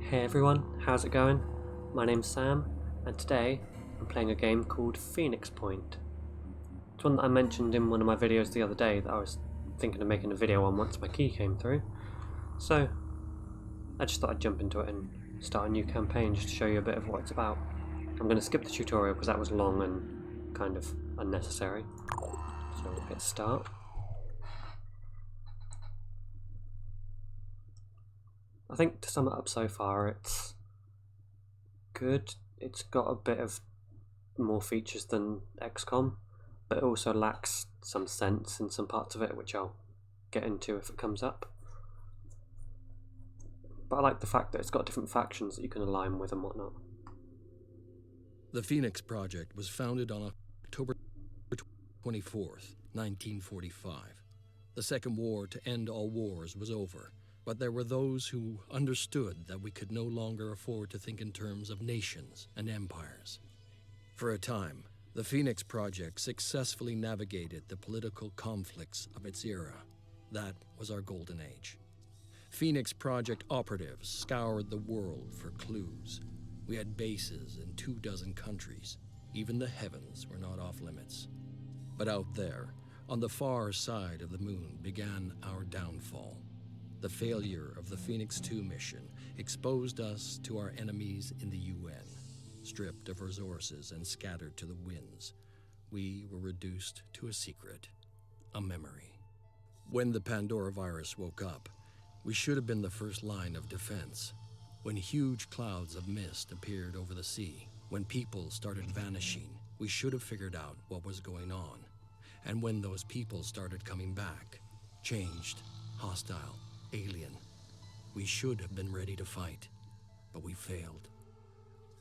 Hey everyone, how's it going? My name's Sam, and today I'm playing a game called Phoenix Point. It's one that I mentioned in one of my videos the other day that I was thinking of making a video on once my key came through. So I just thought I'd jump into it and start a new campaign just to show you a bit of what it's about. I'm going to skip the tutorial because that was long and kind of unnecessary. So we'll hit start. I think to sum it up so far, it's good. It's got a bit of more features than XCOM, but it also lacks some sense in some parts of it, which I'll get into if it comes up. But I like the fact that it's got different factions that you can align with and whatnot. The Phoenix Project was founded on October 24th, 1945. The Second War to end all wars was over, but there were those who understood that we could no longer afford to think in terms of nations and empires. For a time, the Phoenix Project successfully navigated the political conflicts of its era. That was our golden age. Phoenix Project operatives scoured the world for clues. We had bases in 24 countries. Even the heavens were not off limits. But out there, on the far side of the moon, began our downfall. The failure of the Phoenix 2 mission exposed us to our enemies in the UN. Stripped of resources and scattered to the winds, we were reduced to a secret, a memory. When the Pandora virus woke up, we should have been the first line of defense. When huge clouds of mist appeared over the sea, when people started vanishing, we should have figured out what was going on. And when those people started coming back, changed, hostile, alien, we should have been ready to fight, but we failed.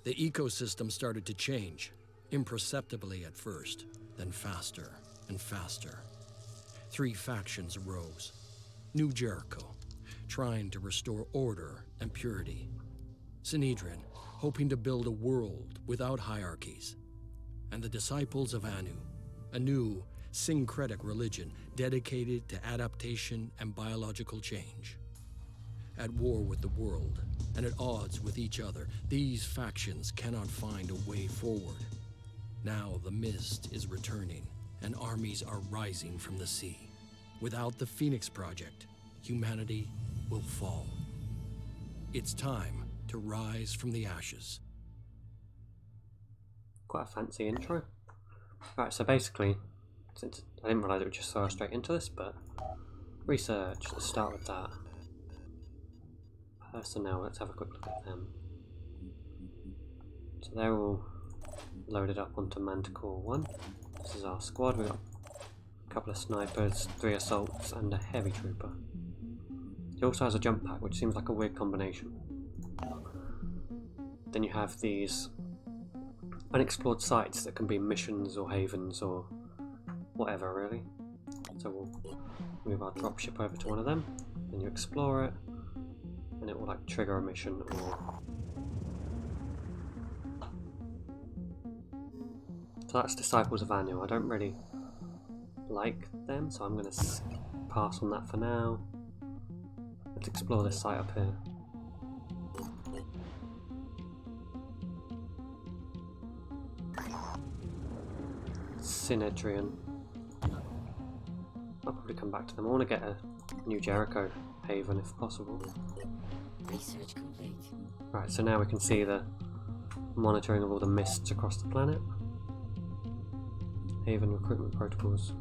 The ecosystem started to change, imperceptibly at first, then faster and faster. 3 factions arose. New Jericho, trying to restore order and purity. Sinedrin, hoping to build a world without hierarchies. And the Disciples of Anu, a new syncretic religion dedicated to adaptation and biological change. At war with the world, and at odds with each other, these factions cannot find a way forward. Now the mist is returning, and armies are rising from the sea. Without the Phoenix Project, humanity will fall. It's time to rise from the ashes. Quite a fancy intro. Right, so basically, since I didn't realise it would just throw us straight into this, but research, let's start with that. Personnel, let's have a quick look at them. So they're all loaded up onto Manticore 1. This is our squad. We've got a couple of snipers, 3 assaults, and a heavy trooper. He also has a jump pack, which seems like a weird combination. Then you have these unexplored sites that can be missions or havens or whatever, really. So we'll move our dropship over to one of them, then you explore it, and it will like trigger a mission or... So that's Disciples of Anu. I don't really like them, so I'm going to pass on that for now. Let's explore this site up here. Sinedrin. I'll probably come back to them. I want to get a New Jericho haven if possible. Research complete. Right, so now we can see the monitoring of all the mists across the planet. Haven recruitment protocols.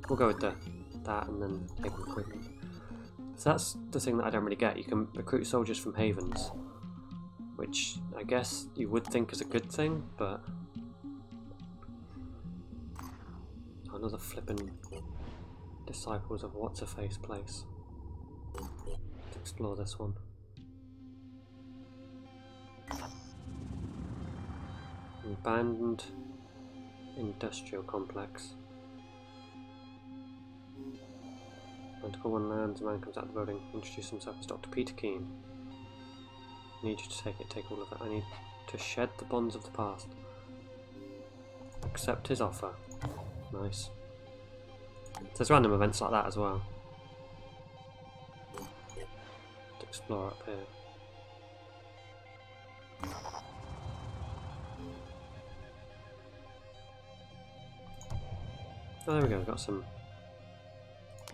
We'll go with that and then haven recruitment. So that's the thing that I don't really get. You can recruit soldiers from havens, which I guess you would think is a good thing, but another flippin' Disciples of What's-a-Face place. Let's explore this one. Abandoned industrial complex. Manticore 1 lands, a man comes out of the building, introduce himself as Dr. Peter Keane. I need you to take all of it. I need to shed the bonds of the past. Accept his offer. Nice. There's random events like that as well. To explore up here. Oh, there we go, got some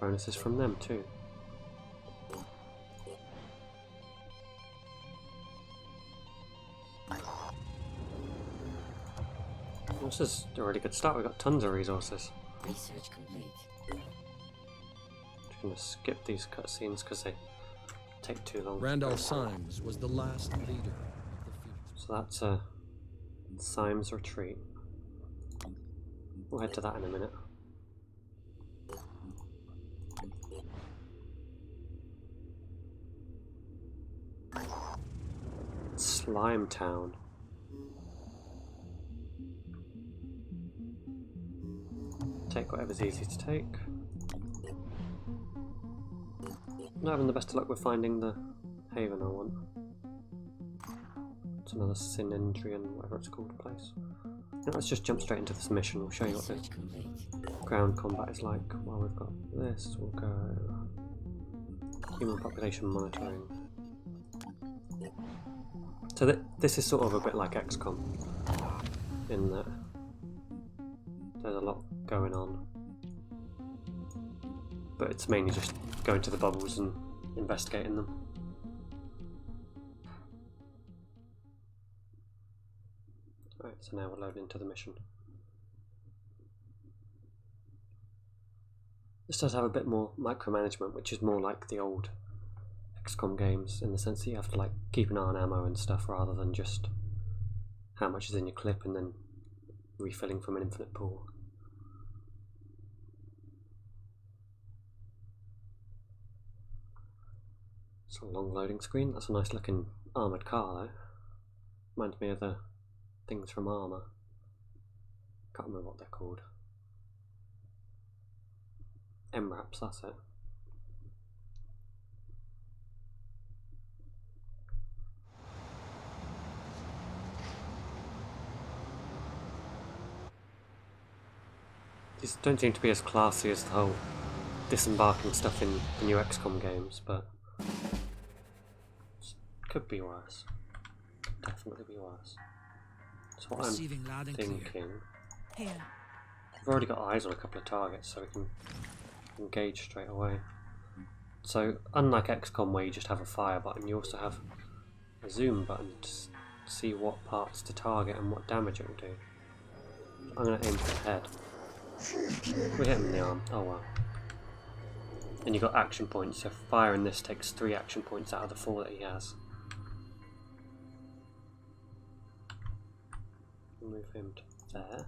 bonuses from them too. This is a really good start, we've got tons of resources. Research complete. Just gonna skip these cutscenes because they take too long. Randolph Symes was the last leader of the Phoenix. So that's Symes retreat. We'll head to that in a minute. Slime Town. Take whatever's easy to take. Not having the best of luck with finding the haven I want. It's another Synendrian, whatever it's called, place. Now let's just jump straight into this mission. We'll show you what the Research complete. ground combat is like. While we've got this, we'll go human population monitoring. So this is sort of a bit like XCOM in that there's a lot going on, but it's mainly just going to the bubbles and investigating them. Right, so now we're loading into the mission. This does have a bit more micromanagement, which is more like the old XCOM games, in the sense that you have to like keep an eye on ammo and stuff rather than just how much is in your clip and then refilling from an infinite pool. It's a long loading screen. That's a nice looking armoured car though. Reminds me of the things from Armour. Can't remember what they're called. MRAPs, that's it. These don't seem to be as classy as the whole disembarking stuff in the new XCOM games, but could be worse. Could definitely be worse. So what Receiving I'm loud and clear. thinking, Here. we've already got eyes on a couple of targets, so we can engage straight away. So unlike XCOM where you just have a fire button, you also have a zoom button to see what parts to target and what damage it will do. I'm going to aim for the head. We hit him in the arm. Oh wow. And you've got action points, so firing this takes 3 action points out of the 4 that he has. Move him to there.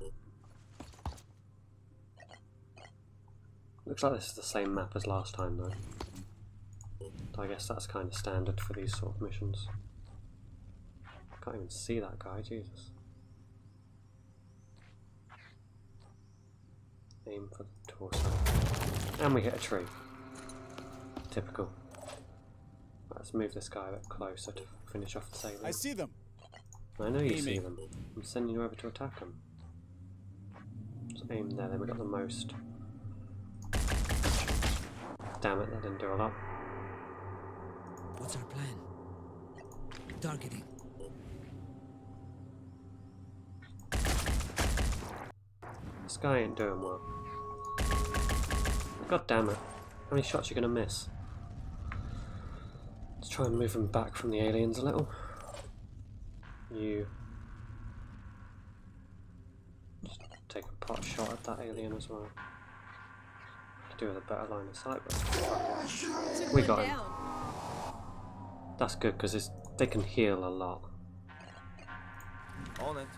Looks like this is the same map as last time though. So I guess that's kind of standard for these sort of missions. Can't even see that guy, Jesus. Aim for the torso. And we hit a tree. Typical. Let's move this guy a bit closer to finish off the salient. I see them. I know you see Aiming. them. I'm sending you over to attack them. Just aim there, then we got the most. Damn it, that didn't do a lot. What's our plan? Targeting. This guy ain't doing well. God damn it. How many shots are you gonna miss? Let's try and move him back from the aliens a little. You just take a pot shot at that alien as well. Could do with a better line of sight, but fuck it. We got him. That's good because they can heal a lot. On it.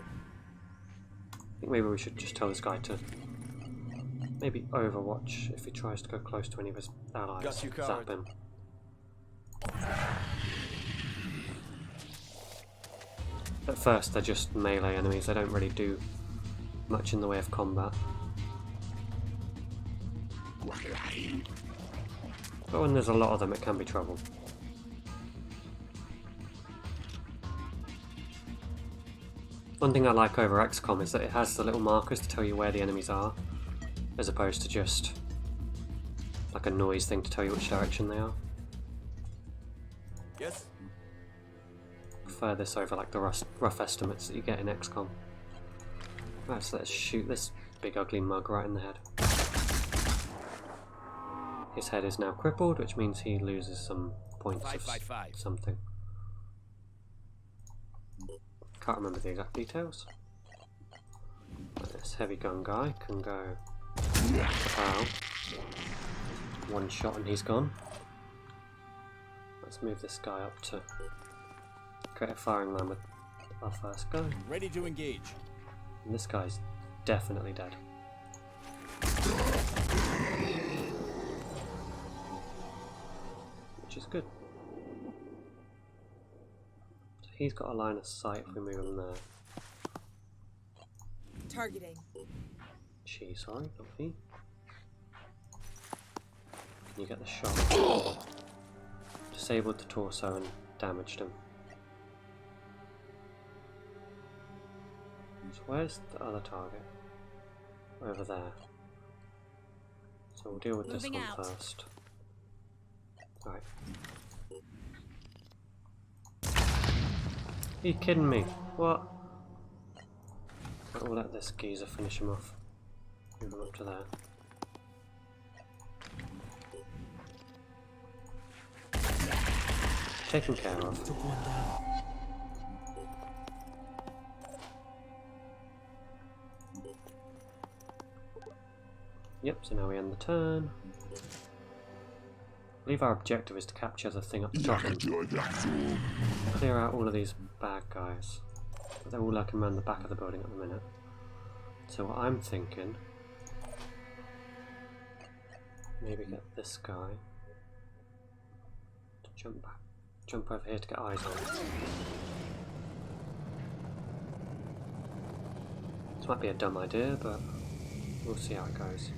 I think maybe we should just tell this guy to maybe overwatch if he tries to go close to any of his allies. Got you Zap covered. him. At first they're just melee enemies, they don't really do much in the way of combat. But when there's a lot of them it can be trouble. One thing I like over XCOM is that it has the little markers to tell you where the enemies are, as opposed to just like a noise thing to tell you which direction they are. Yes. Prefer this over like the rough estimates that you get in XCOM. Right, so let's shoot this big ugly mug right in the head. His head is now crippled, which means he loses some points of something. Can't remember the exact details. This heavy gun guy can go pow. One shot and he's gone. Let's move this guy up to create a firing line with our first guy. Ready to engage. And this guy's definitely dead. Which is good. So he's got a line of sight if we move him there. Targeting. She, sorry, not he. Can you get the shot? Disabled the torso and damaged him. So where's the other target? Over there. So we'll deal with this one first. Right. Are you kidding me? What? We'll let this geezer finish him off. Move him up to there. Taken care of. Took one down. Yep, so now we end the turn. I believe our objective is to capture the thing up the top and clear out all of these bad guys. But they're all lurking around the back of the building at the minute. So what I'm thinking, maybe get this guy to jump over here to get eyes on. This might be a dumb idea, but we'll see how it goes.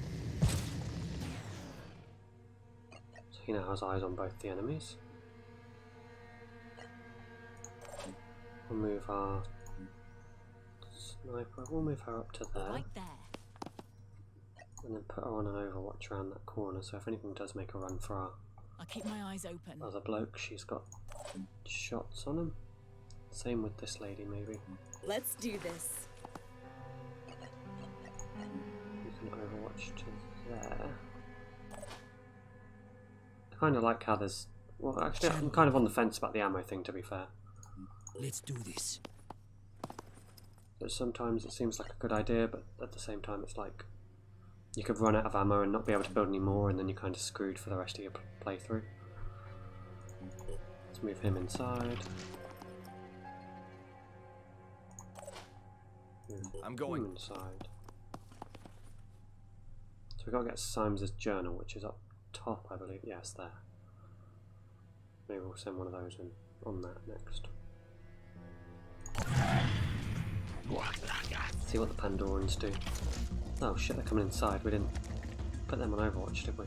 So he now has eyes on both the enemies. We'll move our sniper, we'll move her up to there. Right there. And then put her on an overwatch around that corner, so if anything does make a run for our I'll keep my eyes open. other bloke, she's got shots on him. Same with this lady, maybe. Let's do this. You can overwatch to there. I kind of like how there's... Well, actually, I'm kind of on the fence about the ammo thing, to be fair. Let's do this. But sometimes it seems like a good idea, but at the same time it's like you could run out of ammo and not be able to build any more, and then you're kind of screwed for the rest of your playthrough. Let's move him inside. Move I'm going. him inside. So we've got to get Symes' journal, which is up top, I believe. Yes, there. Maybe we'll send one of those in on that next. See what the Pandorans do. Oh shit, they're coming inside. We didn't put them on Overwatch, did we?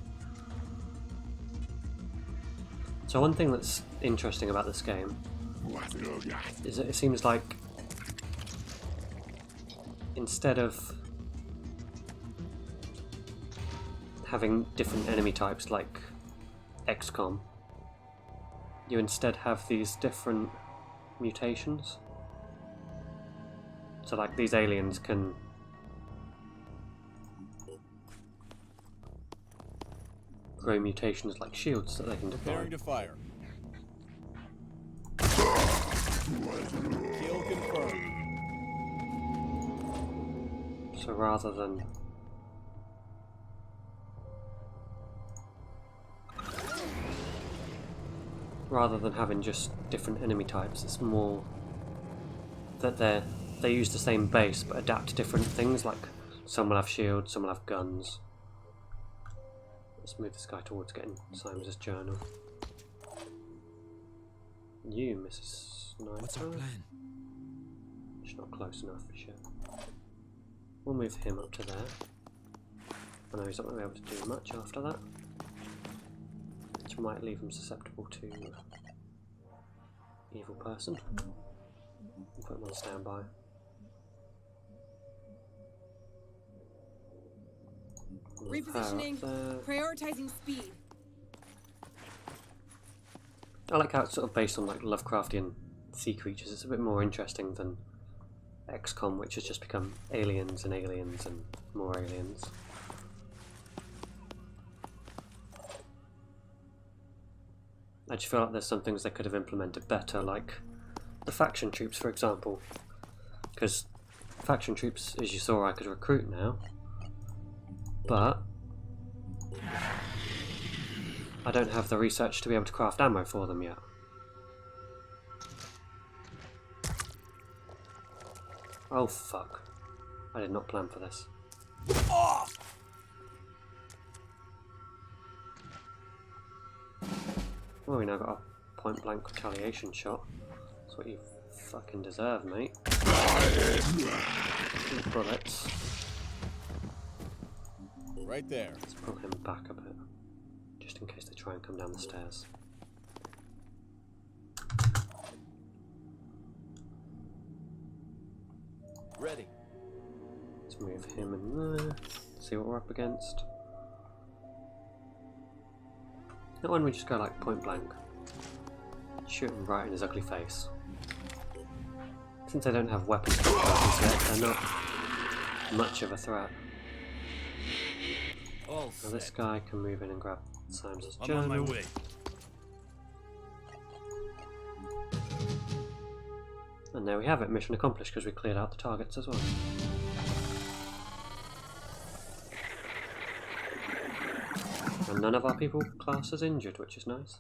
So one thing that's interesting about this game is that it seems like instead of having different enemy types like XCOM, you instead have these different mutations. So like these aliens can grow mutations like shields that they can deploy. Preparing to fire. Kill confirmed. So rather than having just different enemy types, it's more that they use the same base but adapt to different things, like some will have shields, some will have guns. Let's move this guy towards getting Symes' journal. You, Mrs. Sniper. What's our plan? She's not close enough for shit. We'll move him up to there. I know he's not going to be able to do much after that, which might leave him susceptible to evil person. We'll put him on standby. Repositioning. Prioritizing speed. I like how it's sort of based on like Lovecraftian sea creatures. It's a bit more interesting than XCOM, which has just become aliens and aliens and more aliens. I just feel like there's some things they could have implemented better, like the faction troops, for example. Because faction troops, as you saw, I could recruit now, but I don't have the research to be able to craft ammo for them yet. Oh fuck. I did not plan for this. Well, we now got a point blank retaliation shot. That's what you fucking deserve, mate. These bullets. Right there. Let's pull him back a bit, just in case they try and come down the stairs. Ready. Let's move him in there, see what we're up against. That one we just go like point blank. Shoot him right in his ugly face. Since they don't have weapons yet, they're not much of a threat. All Now this guy can move in and grab Simes's I'm on my journal. way. And there we have it, mission accomplished because we cleared out the targets as well. And none of our people class as injured, which is nice.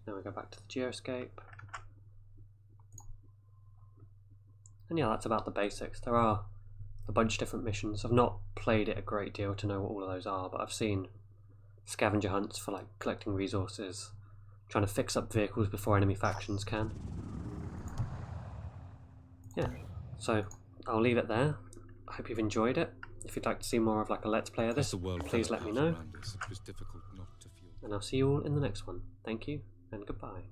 Now we go back to the geoscape. And yeah, that's about the basics. There are a bunch of different missions. I've not played it a great deal to know what all of those are, but I've seen scavenger hunts for like collecting resources, trying to fix up vehicles before enemy factions can. Yeah, so I'll leave it there. I hope you've enjoyed it. If you'd like to see more of like a let's play of this, please let me know. And I'll see you all in the next one. Thank you and goodbye.